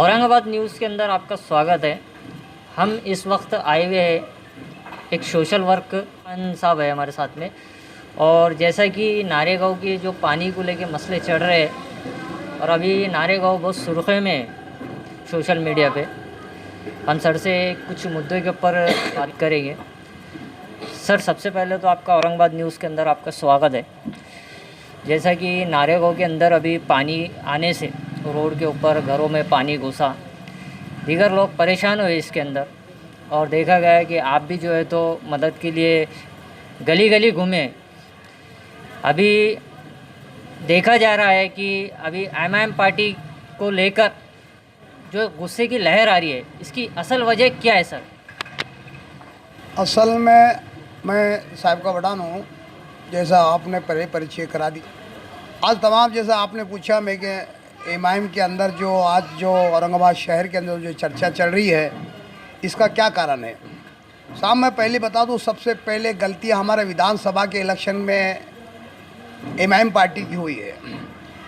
Aurangabad news के अंदर आपका स्वागत है। हम इस वक्त आए हुए हैं, एक सोशल वर्क साहब है हमारे साथ में। और जैसा कि नारेगांव की जो पानी को लेके मसले चढ़ रहे हैं और अभी नारेगांव बहुत सुर्खी में है सोशल मीडिया पे, हम सर से कुछ मुद्दों के ऊपर बात करेंगे। सर, सबसे पहले तो आपका औरंगाबाद न्यूज़ के अंदर आपका स्वागत है। जैसा कि नारेगांव के अंदर अभी पानी आने से रोड के ऊपर घरों में पानी घुसा, दीगर लोग परेशान हुए इसके अंदर, और देखा गया है कि आप भी जो है तो मदद के लिए गली गली घूमे। अभी देखा जा रहा है कि अभी एमआईएम पार्टी को लेकर जो गुस्से की लहर आ रही है, इसकी असल वजह क्या है सर? असल में मैं साहब का बड़ान हूँ, जैसा आपने पहले परिचय करा दी। आज तमाम जैसा आपने पूछा, मैं कि एमआईएम के अंदर जो आज जो औरंगाबाद शहर के अंदर जो चर्चा चल रही है, इसका क्या कारण है। साहब मैं पहले बता दूँ, सबसे पहले गलती हमारे विधानसभा के इलेक्शन में एमआईएम पार्टी की हुई है।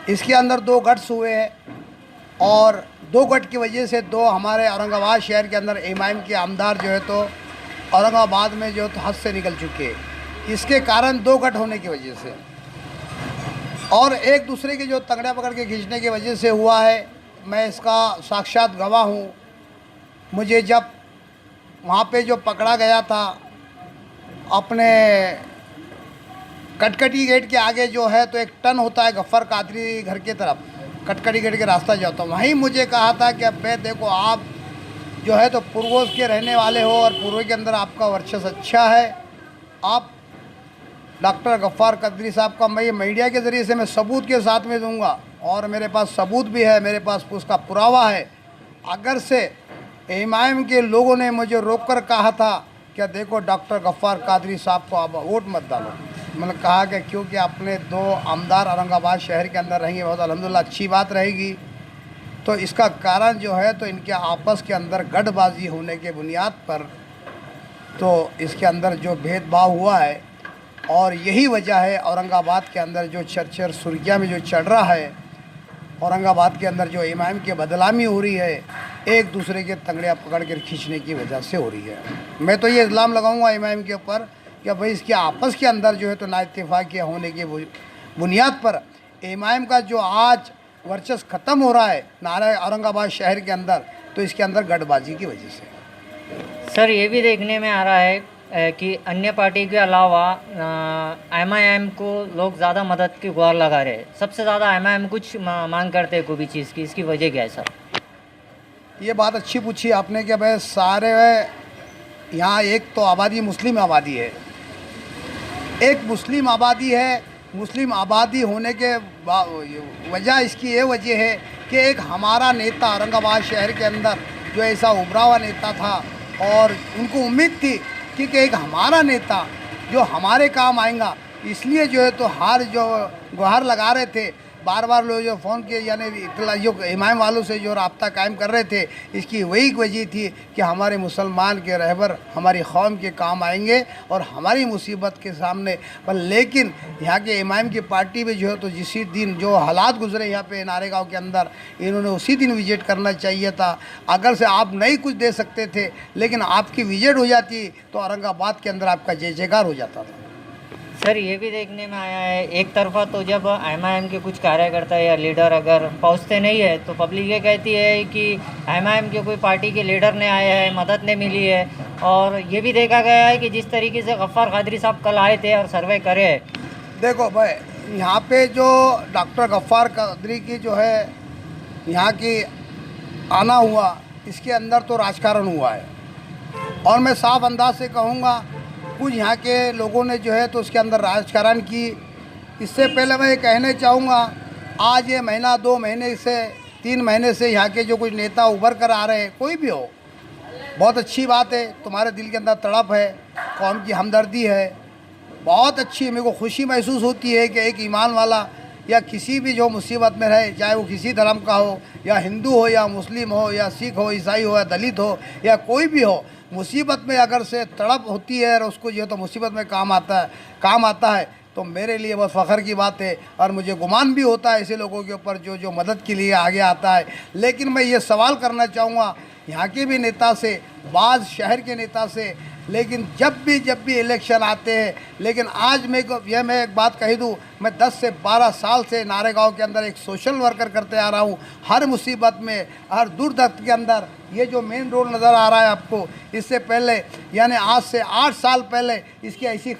इसके अंदर दो गट्स हुए हैं और दो गट की वजह से दो हमारे औरंगाबाद शहर के अंदर एमआईएम के आमदार जो है तो औरंगाबाद में जो तो हद से निकल चुके हैं। इसके कारण दो गट होने की वजह से और एक दूसरे के जो तगड़ा पकड़ के खींचने की वजह से हुआ है। मैं इसका साक्षात गवाह हूँ। मुझे जब वहाँ पे जो पकड़ा गया था, अपने कटकटी गेट के आगे जो है तो एक टर्न होता है गफ्फर कादरी घर की तरफ, कटकटी गेट के रास्ता जाता हूँ, वहीं मुझे कहा था कि अब भाई देखो, आप जो है तो पूर्वज के रहने वाले हो और पूर्व के अंदर आपका वर्चस्व अच्छा है। आप डॉक्टर गफ्फार कादरी साहब का मैं ये मीडिया के ज़रिए से मैं सबूत के साथ में दूंगा, और मेरे पास सबूत भी है, मेरे पास उसका पुरावा है। अगर से एमआईएम के लोगों ने मुझे रोककर कहा था कि देखो डॉक्टर गफ्फार कादरी साहब को आप वोट मत डालो, मैंने कहा कि क्योंकि अपने दो आमदार औरंगाबाद शहर के अंदर रहेंगे, बहुत अल्हम्दुलिल्लाह अच्छी बात रहेगी। तो इसका कारण जो है तो इनके आपस के अंदर गठबाजी होने के बुनियाद पर तो इसके अंदर जो भेदभाव हुआ है, और यही वजह है औरंगाबाद के अंदर जो चर्चा सुर्खियाँ में जो चढ़ रहा है, औरंगाबाद के अंदर जो एमआईएम की बदनामी हो रही है, एक दूसरे के तंगड़ियाँ पकड़ कर खींचने की वजह से हो रही है। मैं तो ये इल्ज़ाम लगाऊंगा एमआईएम के ऊपर कि भाई इसके आपस के अंदर जो है तो नाइत्तेफाकिया होने के बुनियाद पर एमआईएम का जो आज वर्चस्व ख़त्म हो रहा है नारे औरंगाबाद शहर के अंदर, तो इसके अंदर गठबाजी की वजह से। सर, ये भी देखने में आ रहा है कि अन्य पार्टी के अलावा एमआईएम को लोग ज़्यादा मदद की गुहार लगा रहे हैं। सबसे ज़्यादा एमआईएम कुछ मांग करते हैं कोई भी चीज़ की, इसकी वजह क्या है सर? ये बात अच्छी पूछी आपने कि भाई सारे यहाँ एक तो आबादी मुस्लिम आबादी है, एक मुस्लिम आबादी है। मुस्लिम आबादी होने के वजह इसकी ये वजह है कि एक हमारा नेता औरंगाबाद शहर के अंदर जो ऐसा उभरा हुआ नेता था, और उनको उम्मीद थी कि एक हमारा नेता जो हमारे काम आएगा, इसलिए जो है तो हार जो गुहार लगा रहे थे, बार बार लोग जो फ़ोन किए, यानी जो एमआईएम वालों से जो राब्ता कायम कर रहे थे, इसकी वही वजह थी कि हमारे मुसलमान के रहबर हमारी कौम के काम आएंगे और हमारी मुसीबत के सामने। पर लेकिन यहाँ के एमआईएम की पार्टी में जो है तो जिसी दिन जो हालात गुजरे यहाँ पे नारेगांव के अंदर, इन्होंने उसी दिन विजिट करना चाहिए था। अगर से आप नहीं कुछ दे सकते थे, लेकिन आपकी विजिट हो जाती तो औरंगाबाद के अंदर आपका जय जयकार हो जाता था। सर, ये भी देखने में आया है एक तरफा तो जब एमआईएम के कुछ कार्यकर्ता या लीडर अगर पहुंचते नहीं है तो पब्लिक ये कहती है कि एमआईएम के कोई पार्टी के लीडर ने आए हैं, मदद ने मिली है। और ये भी देखा गया है कि जिस तरीके से गफ्फार कादरी साहब कल आए थे और सर्वे करे। देखो भाई, यहाँ पे जो डॉक्टर गफ्फार कादरी की जो है यहाँ की आना हुआ, इसके अंदर तो राजकारण हुआ है। और मैं साफ अंदाज से कहूँगा, कुछ यहाँ के लोगों ने जो है तो उसके अंदर राजकारण की। इससे पहले मैं ये कहना चाहूँगा, आज ये महीना 2 महीने से 3 महीने से यहाँ के जो कुछ नेता उभर कर आ रहे हैं, कोई भी हो, बहुत अच्छी बात है। तुम्हारे दिल के अंदर तड़प है, कौम की हमदर्दी है, बहुत अच्छी। मेरे को खुशी महसूस होती है कि एक ईमान वाला या किसी भी जो मुसीबत में रहे, चाहे वो किसी धर्म का हो, या हिंदू हो या मुस्लिम हो या सिख हो, ईसाई हो या दलित हो या कोई भी हो, मुसीबत में अगर से तड़प होती है और उसको जो तो मुसीबत में काम आता है तो मेरे लिए बहुत फ़ख्र की बात है और मुझे गुमान भी होता है ऐसे लोगों के ऊपर जो मदद के लिए आगे आता है। लेकिन मैं ये सवाल करना चाहूँगा यहाँ के भी नेता से, बाज़ शहर के नेता से, लेकिन जब भी इलेक्शन आते हैं, लेकिन आज मैं एक बात कही दूँ, मैं 10 से 12 साल से नारेगांव के अंदर एक सोशल वर्कर करते आ रहा हूँ। हर मुसीबत में, हर दुर्दर्द के अंदर ये जो मेन रोड नज़र आ रहा है आपको, इससे पहले यानी आज से 8 साल पहले इसकी ऐसी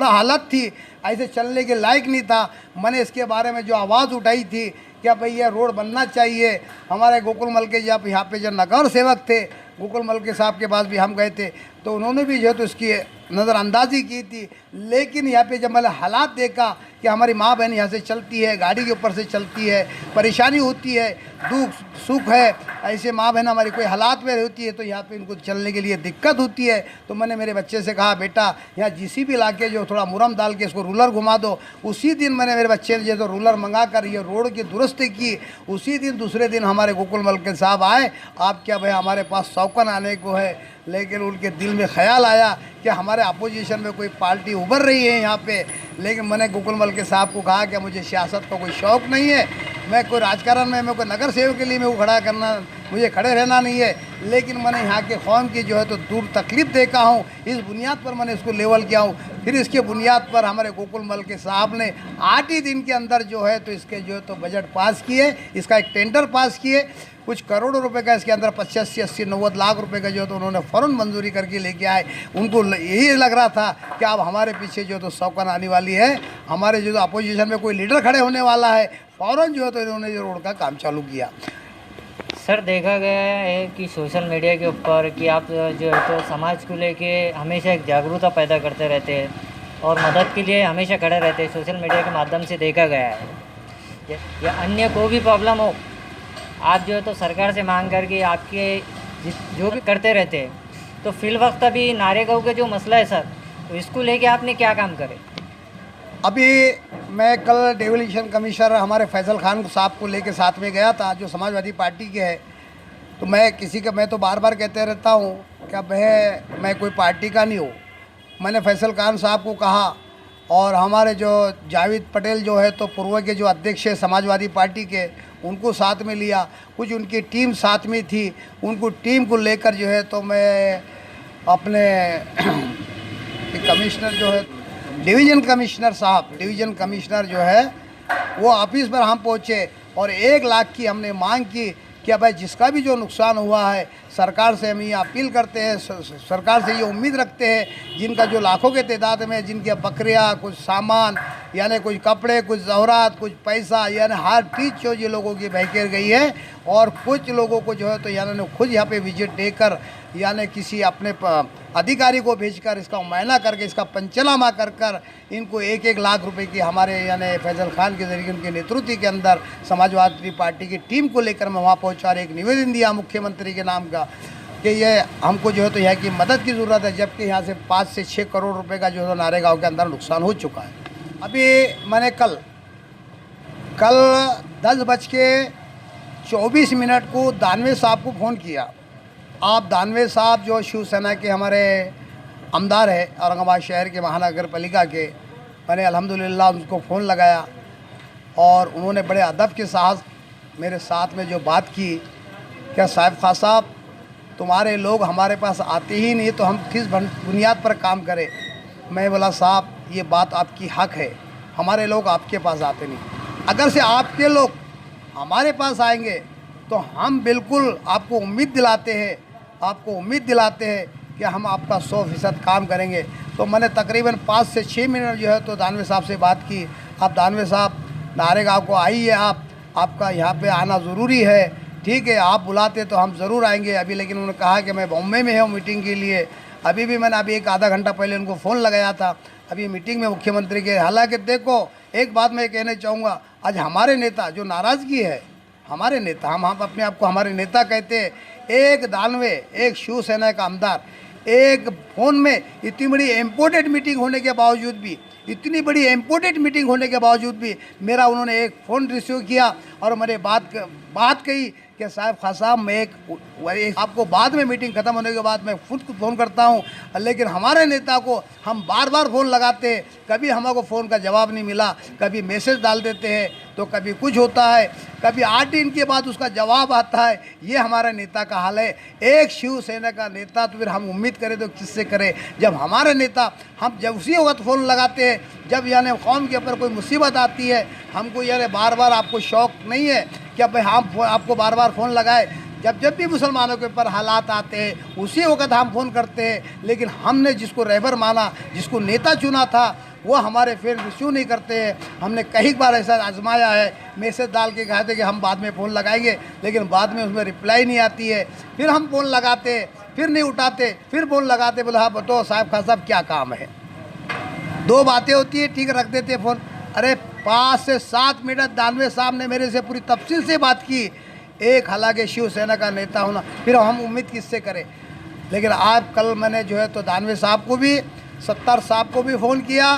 हालत थी, ऐसे चलने के लायक नहीं था। मैंने इसके बारे में जो आवाज़ उठाई थी क्या भाई ये रोड बनना चाहिए। हमारे गोकुल मल के जब यहाँ पे जो नगर सेवक थे, गोकुल मल के साहब के पास भी हम गए थे, तो उन्होंने भी जो है तो इसकी नज़रअंदाजी की थी। लेकिन यहाँ पे जब मैंने हालात देखा कि हमारी माँ बहन यहाँ से चलती है, गाड़ी के ऊपर से चलती है, परेशानी होती है, दुख सुख है, ऐसे माँ बहन हमारी कोई हालात में होती है तो यहाँ पे इनको चलने के लिए दिक्कत होती है। तो मैंने मेरे बच्चे से कहा बेटा यहाँ जीसीबी ला के जो थोड़ा मुरम डाल के इसको रूलर घुमा दो। उसी दिन मैंने मेरे बच्चे ने जो तो रूलर मंगा कर ये रोड की दुरुस्ती की। उसी दिन दूसरे दिन हमारे गोकुल मल के साहब आए, आप क्या भाई हमारे पास शौकन आने को है, लेकिन उनके दिल में ख्याल आया कि हमारे अपोजिशन में कोई पार्टी उभर रही है यहाँ पे। लेकिन मैंने गोकुल मल के साहब को कहा कि मुझे सियासत का कोई शौक़ नहीं है, मैं कोई राजकारण में, मैं कोई नगर सेवक के लिए मैं खड़ा करना, मुझे खड़े रहना नहीं है। लेकिन मैंने यहाँ के कौम की जो है तो दूर तकलीफ़ देखा हूँ, इस बुनियाद पर मैंने इसको लेवल किया हूँ। फिर इसके बुनियाद पर हमारे गोकुल मल के साहब ने 8 ही दिन के अंदर जो है तो इसके जो है तो बजट पास किए, इसका एक टेंडर पास किए। कुछ करोड़ों रुपए का इसके अंदर 85, 80, 90 लाख रुपए का जो है तो उन्होंने फ़ौरन मंजूरी करके लेके आए। उनको यही लग रहा था कि अब हमारे पीछे जो तो शौकन आने वाली है, हमारे जो अपोजिशन में कोई लीडर खड़े होने वाला है, फ़ौरन जो है तो इन्होंने ये रोड का काम चालू किया। सर देखा गया है कि सोशल मीडिया के ऊपर कि आप जो है तो समाज को लेके हमेशा एक जागरूकता पैदा करते रहते हैं और मदद के लिए हमेशा खड़े रहते हैं। सोशल मीडिया के माध्यम से देखा गया है या अन्य को भी प्रॉब्लम हो, आप जो है तो सरकार से मांग करके आपके जो भी करते रहते हैं। तो फिल वक्त अभी नारेगांव का जो मसला है सर, तो इसको लेके आपने क्या काम करे? अभी मैं कल डेवोल्यूशन कमिश्नर हमारे फैज़ल खान साहब को लेके साथ में गया था, जो समाजवादी पार्टी के हैं। तो मैं तो बार बार कहते रहता हूँ कि मैं कोई पार्टी का नहीं हूँ। मैंने फैज़ल खान साहब को कहा और हमारे जो जावेद पटेल जो है तो पूर्व के जो अध्यक्ष है समाजवादी पार्टी के, उनको साथ में लिया। कुछ उनकी टीम साथ में थी, उनको टीम को लेकर जो है तो मैं अपने कमिश्नर जो है डिवीज़न कमिश्नर जो है वो ऑफिस पर हम पहुँचे और 1 लाख की हमने मांग की कि भाई जिसका भी जो नुकसान हुआ है, सरकार से हम ये अपील करते हैं, सरकार से ये उम्मीद रखते हैं, जिनका जो लाखों के तादाद में जिनके बकरियाँ, कुछ सामान यानी कुछ कपड़े, कुछ ज़वरात, कुछ पैसा, यानी हर चीज़ जो लोगों की बहकर गई है। और कुछ लोगों को जो है तो यानी खुद यहाँ पे विजिट देकर यानी किसी अपने अधिकारी को भेजकर इसका मुआयना करके इसका पंचनामा कर इनको 1-1 लाख रुपए की हमारे यानी फैज़ल खान के ज़रिए उनके नेतृत्व के अंदर समाजवादी पार्टी की टीम को लेकर मैं वहाँ पहुँचा और एक निवेदन दिया मुख्यमंत्री के नाम का कि ये हमको जो है तो यहाँ की मदद की ज़रूरत है, जबकि यहाँ से 5 से 6 करोड़ रुपये का जो है नारेगांव के अंदर नुकसान हो चुका है। अभी मैंने कल 10:24 को दानवे साहब को फ़ोन किया। आप दानवे साहब जो शिवसेना के हमारे आमदार है औरंगाबाद शहर के महानगर पालिका के, मैंने अल्हम्दुलिल्लाह उनको फ़ोन लगाया और उन्होंने बड़े अदब के साथ मेरे साथ में जो बात की, क्या साहिब खां साहब तुम्हारे लोग हमारे पास आते ही नहीं तो हम किस बुनियाद पर काम करें। मैं बोला साहब ये बात आपकी हक है, हमारे लोग आपके पास आते नहीं। अगर से आपके लोग हमारे पास आएंगे तो हम बिल्कुल आपको उम्मीद दिलाते हैं कि हम आपका 100% काम करेंगे। तो मैंने तकरीबन 5 से 6 मिनट जो है तो दानवे साहब से बात की। आप दानवे साहब नारेगांव को आइए, आपका यहाँ पे आना ज़रूरी है, ठीक है आप बुलाते तो हम ज़रूर आएंगे। अभी लेकिन उन्होंने कहा कि मैं बॉम्बे में हूँ मीटिंग के लिए। अभी भी मैंने एक आधा घंटा पहले उनको फ़ोन लगाया था, अभी मीटिंग में मुख्यमंत्री के। हालांकि देखो एक बात मैं कहना चाहूँगा, आज हमारे नेता जो नाराज़गी है, हमारे नेता हम अपने आप को हमारे नेता कहते हैं, एक दानवे, एक शिवसेना का आमदार, एक फ़ोन में इतनी बड़ी इम्पोर्टेंट मीटिंग होने के बावजूद भी मेरा उन्होंने एक फ़ोन रिसीव किया और मैंने बात कही कि साहब खान साहब मैं एक आपको बाद में मीटिंग ख़त्म होने के बाद मैं खुद को फ़ोन करता हूँ, लेकिन हमारे नेता को हम बार बार फ़ोन लगाते हैं, कभी हमको फ़ोन का जवाब नहीं मिला, कभी मैसेज डाल देते हैं तो कभी कुछ होता है, कभी 8 दिन के बाद उसका जवाब आता है। ये हमारे नेता का हाल है। एक शिवसेना का नेता तो फिर हम उम्मीद करें तो किससे करें, जब हमारे नेता हम जब उसी वक्त फ़ोन लगाते हैं जब यानी कौम के ऊपर कोई मुसीबत आती है। हमको यानी बार बार आपको शौक़ नहीं है कि भाई हम आपको बार बार फ़ोन लगाए, जब भी मुसलमानों के ऊपर हालात आते हैं उसी वक्त हम फ़ोन करते हैं। लेकिन हमने जिसको रहबर माना, जिसको नेता चुना था, वो हमारे फिर रिसीव नहीं करते हैं। हमने कई बार ऐसा आजमाया है, मैसेज डाल के कहा थे कि हम बाद में फ़ोन लगाएंगे, लेकिन बाद में उसमें रिप्लाई नहीं आती है। फिर हम फ़ोन लगाते, फिर नहीं उठाते, फिर फ़ोन लगाते, बोला हाँ बताओ साहब खान साहब क्या काम है। 2 बातें होती है, ठीक रख देते फ़ोन। अरे 5 से 7 मिनट दानवे साहब ने मेरे से पूरी तफसील से बात की। एक हालांकि शिवसेना का नेता होना, फिर हम उम्मीद किससे करें। लेकिन आज कल मैंने जो है तो दानवे साहब को भी, सत्तार साहब को भी फ़ोन किया।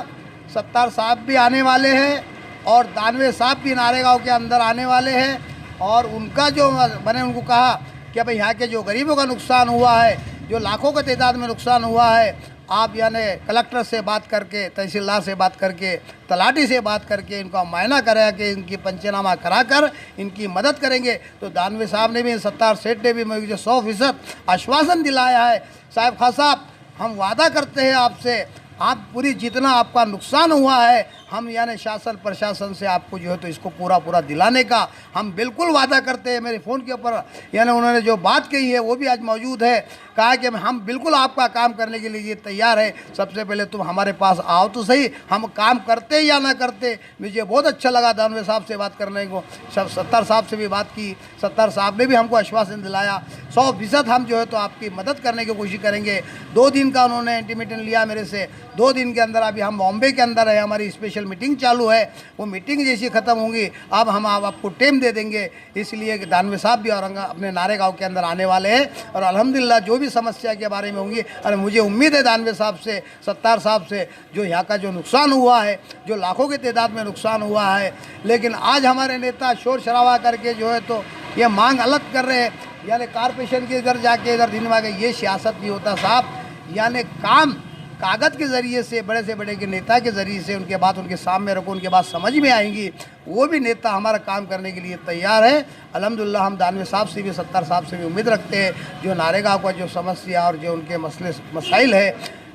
सत्तार साहब भी आने वाले हैं और दानवे साहब भी नारेगांव के अंदर आने वाले हैं। और उनका जो मैंने उनको कहा कि भाई यहाँ के जो गरीबों का नुकसान हुआ है, जो लाखों के तादाद में नुकसान हुआ है, आप यानी कलेक्टर से बात करके, तहसीलदार से बात करके, तलाटी से बात करके इनका मुआयना करा के इनकी पंचनामा कराकर इनकी मदद करेंगे। तो दानवे साहब ने भी, सत्तार सेठ ने भी मुझे 100% आश्वासन दिलाया है। साहब खान साहब हम वादा करते हैं आपसे, आप पूरी जितना आपका नुकसान हुआ है हम यानी शासन प्रशासन से आपको जो है तो इसको पूरा दिलाने का हम बिल्कुल वादा करते हैं। मेरे फ़ोन के ऊपर यानी उन्होंने जो बात कही है वो भी आज मौजूद है। कहा कि हम बिल्कुल आपका काम करने के लिए तैयार है। सबसे पहले तुम हमारे पास आओ तो सही, हम काम करते या ना करते। मुझे बहुत अच्छा लगा दानवे साहब से बात करने को। सब सत्तार साहब से भी बात की, सत्तार साहब ने भी हमको आश्वासन दिलाया 100% हम जो है तो आपकी मदद करने की कोशिश करेंगे। 2 दिन का उन्होंने इंटीमेटन लिया मेरे से। 2 दिन के अंदर अभी हम बॉम्बे के अंदर है, हमारी स्पेशल मीटिंग चालू है। वो मीटिंग जैसी ख़त्म होंगी अब हम आपको टाइम दे देंगे। इसलिए दानवे साहब भी औरंगा अपने नारेगांव के अंदर आने वाले हैं और अल्हम्दुलिल्लाह जो भी समस्या के बारे में होंगी, अरे मुझे उम्मीद है दानवे साहब से, सत्तार साहब से, जो यहाँ का जो नुकसान हुआ है, जो लाखों की तादाद में नुकसान हुआ है। लेकिन आज हमारे नेता शोर शराबा करके जो है तो ये मांग अलग कर रहे हैं, यानी कारपोरेशन के इधर जाके इधर दिन में ये सियासत नहीं होता साहब। यानी काम कागज़ के ज़रिए से, बड़े से बड़े के नेता के ज़रिए से उनके बात उनके सामने रखो, उनके बात समझ में आएंगी। वो भी नेता हमारा काम करने के लिए तैयार है। अल्हम्दुलिल्लाह हम दानवे साहब से भी, सत्तार साहब से भी उम्मीद रखते हैं जो नारेगांव का जो समस्या और जो उनके मसले मसाइल है,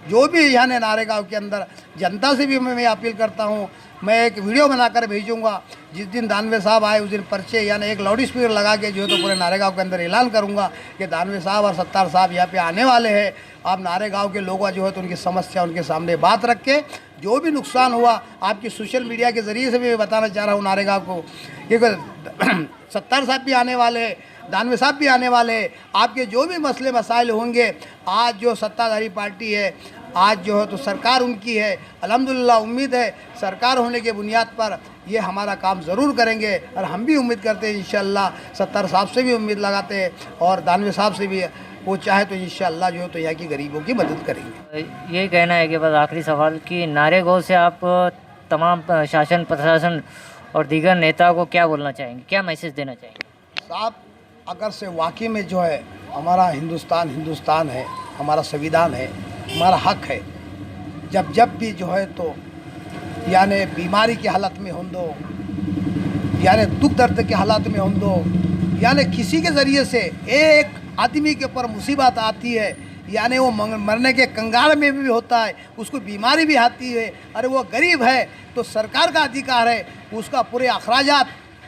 जो भी यहाँ ने नारेगांव के अंदर, जनता से भी मैं अपील करता हूँ। मैं एक वीडियो बनाकर भेजूँगा, जिस दिन दानवे साहब आए उस दिन पर्चे यानी एक लाउड स्पीकर लगा के जो है तो पूरे नारेगांव के अंदर ऐलान करूँगा कि दानवे साहब और सत्तार साहब यहाँ पे आने वाले हैं। आप नारेगांव के लोगों जो है तो उनकी समस्या उनके सामने बात रख के, जो भी नुकसान हुआ आपकी सोशल मीडिया के ज़रिए से भी मैं बताना चाह रहा हूँ नारेगांव को, क्योंकि सत्तार साहब भी आने वाले हैं, दानवे साहब भी आने वाले हैं। आपके जो भी मसले मसाइल होंगे, आज जो सत्ताधारी पार्टी है, आज जो है तो सरकार उनकी है। अल्हम्दुलिल्लाह उम्मीद है सरकार होने के बुनियाद पर ये हमारा काम ज़रूर करेंगे और हम भी उम्मीद करते हैं इंशाअल्लाह। सत्तार साहब से भी उम्मीद लगाते हैं और दानवे साहब से भी, वो चाहे तो इंशाअल्लाह जो है तो यहाँ की गरीबों की मदद करेंगे। ये कहना है कि बस आखिरी सवाल कि नारेगांव से आप तमाम शासन प्रशासन और दीगर नेता को क्या बोलना चाहेंगे, क्या मैसेज देना चाहेंगे? साहब अगर से वाकई में जो है हमारा हिंदुस्तान है, हमारा संविधान है, हमारा हक है, जब भी जो है तो यानी बीमारी की हालत में हों दो, यानी दुख दर्द के हालात में हों दो, यानी किसी के ज़रिए से एक आदमी के ऊपर मुसीबत आती है, यानी वो मरने के कंगाल में भी होता है, उसको बीमारी भी आती है, अरे वो गरीब है तो सरकार का अधिकार है उसका पूरे अखराजात,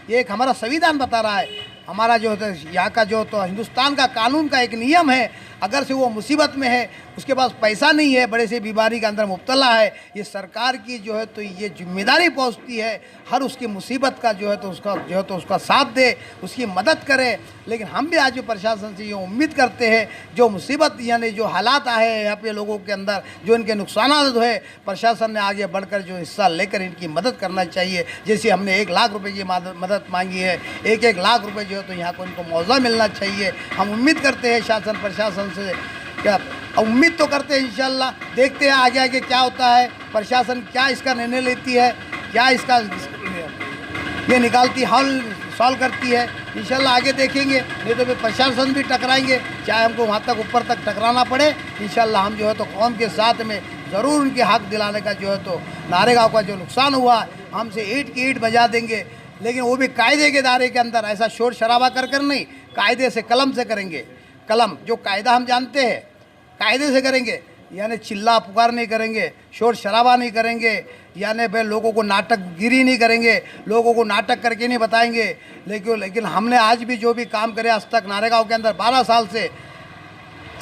ये एक हमारा संविधान बता रहा है। हमारा जो है यहाँ का जो तो हिंदुस्तान का कानून का एक नियम है, अगर से वो मुसीबत में है, उसके पास पैसा नहीं है, बड़े से बीमारी के अंदर मुब्तला है, ये सरकार की जो है तो ये जिम्मेदारी पहुँचती है हर उसकी मुसीबत का जो है तो उसका साथ दे, उसकी मदद करे। लेकिन हम भी आज प्रशासन से ये उम्मीद करते हैं जो मुसीबत यानी जो हालात आए हैं यहाँ पे लोगों के अंदर, जो इनके नुकसान है, प्रशासन ने आगे बढ़कर जो हिस्सा लेकर इनकी मदद करना चाहिए। जैसे हमने 1 लाख रुपए की मदद मांगी है, 1-1 लाख रुपए जो है तो यहाँ को इनको मुआवजा मिलना चाहिए। हम उम्मीद करते हैं शासन प्रशासन से, क्या उम्मीद तो करते हैं इंशाल्लाह, देखते हैं आगे आगे क्या होता है, प्रशासन क्या इसका निर्णय लेती है, क्या इसका ये निकालती हल सॉल्व करती है। इंशाल्लाह आगे देखेंगे, नहीं तो फिर प्रशासन भी टकराएंगे, चाहे हमको वहाँ तक ऊपर तक टकराना पड़े। इंशाल्लाह हम जो है तो कौम के साथ में ज़रूर उनके हक दिलाने का जो है तो नारेगांव का जो नुकसान हुआ हमसे ईंट की ईंट बजा देंगे, लेकिन वो भी कायदे के दायरे के अंदर, ऐसा शोर शराबा कर नहीं, कायदे से कलम से करेंगे। कलम जो कायदा हम जानते हैं कायदे से करेंगे, यानी चिल्ला पुकार नहीं करेंगे, शोर शराबा नहीं करेंगे, यानी भाई लोगों को नाटक गिरी नहीं करेंगे, लोगों को नाटक करके नहीं बताएंगे। लेकिन हमने आज भी जो भी काम करे आज तक नारेगांव के अंदर 12 साल से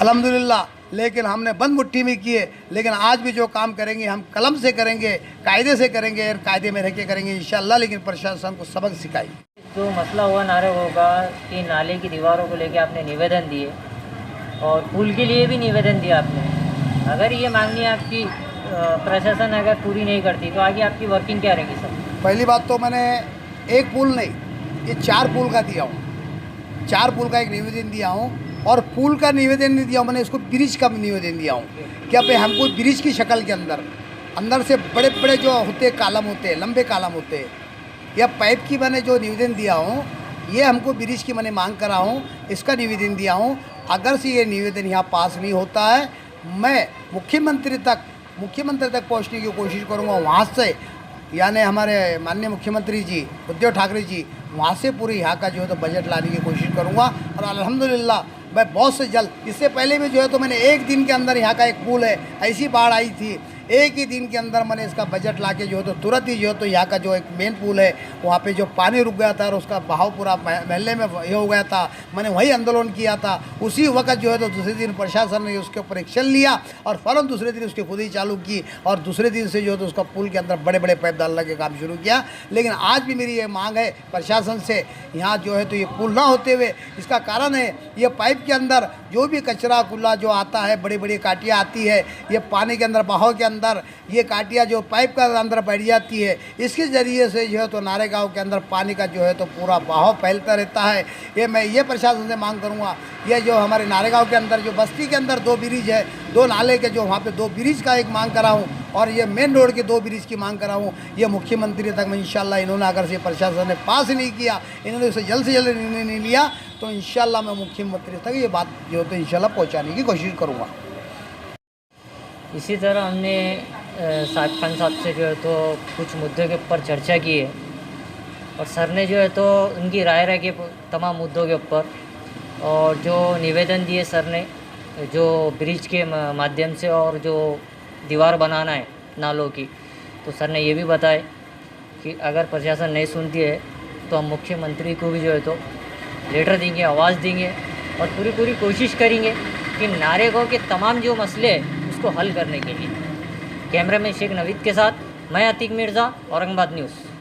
अल्हम्दुलिल्लाह, लेकिन हमने बंद मुट्ठी में किए, लेकिन आज भी जो काम करेंगे हम कलम से करेंगे, कायदे से करेंगे और कायदे में रह के करेंगे इंशाल्लाह। लेकिन प्रशासन को सबक सिखाएंगे। जो मसला हुआ नारेगांव का कि नाले की दीवारों को लेकर आपने निवेदन दिए और पुल के लिए भी निवेदन दिया आपने, अगर ये मांगनी आपकी प्रशासन अगर पूरी नहीं करती तो आगे आपकी वर्किंग क्या रहेगी सर? पहली बात तो मैंने एक पुल नहीं, ये 4 पुल का दिया हूँ, 4 पुल का एक निवेदन दिया हूँ। और पुल का निवेदन नहीं दिया हूँ मैंने, इसको ब्रिज का निवेदन दिया हूँ। क्या पे हमको ब्रिज की शक्ल के अंदर से बड़े बड़े जो होते कालम होते हैं, लंबे कालम होते हैं, या पाइप की मैंने जो निवेदन दिया हूँ, ये हमको ब्रिज की मैंने मांग करा हूँ, इसका निवेदन दिया हूँ। अगर से ये निवेदन यहाँ पास नहीं होता है, मैं मुख्यमंत्री तक पहुँचने की कोशिश करूँगा। वहाँ से यानी हमारे माननीय मुख्यमंत्री जी उद्धव ठाकरे जी, वहाँ से पूरी यहाँ का जो है तो बजट लाने की कोशिश करूँगा। और अल्हम्दुलिल्लाह मैं बहुत से जल्द, इससे पहले भी जो है तो मैंने एक दिन के अंदर यहाँ का एक पुल है, ऐसी बाढ़ आई थी, एक ही दिन के अंदर मैंने इसका बजट लाके जो है तो तुरंत ही जो है तो यहाँ का जो एक मेन पुल है वहाँ पे जो पानी रुक गया था और उसका बहाव पूरा महल्ले में ये हो गया था, मैंने वही आंदोलन किया था। उसी वक्त जो है तो दूसरे दिन प्रशासन ने उसके ऊपर एक्शन लिया और फ़ौरन दूसरे दिन उसकी खुदी चालू की और दूसरे दिन से जो है तो उसका पुल के अंदर बड़े बड़े पाइप डालने के काम शुरू किया। लेकिन आज भी मेरी ये मांग है प्रशासन से, यहाँ जो है तो ये पुल ना होते हुए, इसका कारण है ये पाइप के अंदर जो भी कचरा कुल्ला जो आता है, बड़ी बड़ी काटियाँ आती है, ये पानी के अंदर बहाव के अंदर ये काटियाँ जो पाइप का अंदर बैठ जाती है, इसके ज़रिए से जो है तो नारेगांव के अंदर पानी का जो है तो पूरा बहाव फैलता रहता है। ये मैं ये प्रशासन से मांग करूँगा, ये जो हमारे नारेगांव के अंदर जो बस्ती के अंदर 2 ब्रिज है, 2 नाले के, जो वहाँ पे 2 ब्रिज का एक मांग करा हूँ और ये मेन रोड के 2 ब्रिज की मांग करा हूँ। ये मुख्यमंत्री तक मैं इंशाल्लाह, इन्होंने अगर से प्रशासन ने पास नहीं किया, इन्होंने उसे जल्द से जल्द निर्णय नहीं लिया, तो इंशाल्लाह मैं मुख्यमंत्री तक ये बात जो है तो इंशाल्लाह पहुँचाने की कोशिश करूँगा। इसी तरह हमने साद खान साहब से जो है तो कुछ मुद्दों के ऊपर चर्चा की है और सर ने जो है तो उनकी राय रखी तमाम मुद्दों के ऊपर, और जो निवेदन दिए सर ने जो ब्रिज के माध्यम से और जो दीवार बनाना है नालों की, तो सर ने ये भी बताया कि अगर प्रशासन नहीं सुनती है तो हम मुख्यमंत्री को भी जो है तो लेटर देंगे, आवाज़ देंगे और पूरी कोशिश करेंगे कि नारेगांव के तमाम जो मसले हैं उसको हल करने के लिए। कैमरा में शेख नवीद के साथ मैं अतीक मिर्ज़ा, औरंगाबाद न्यूज़।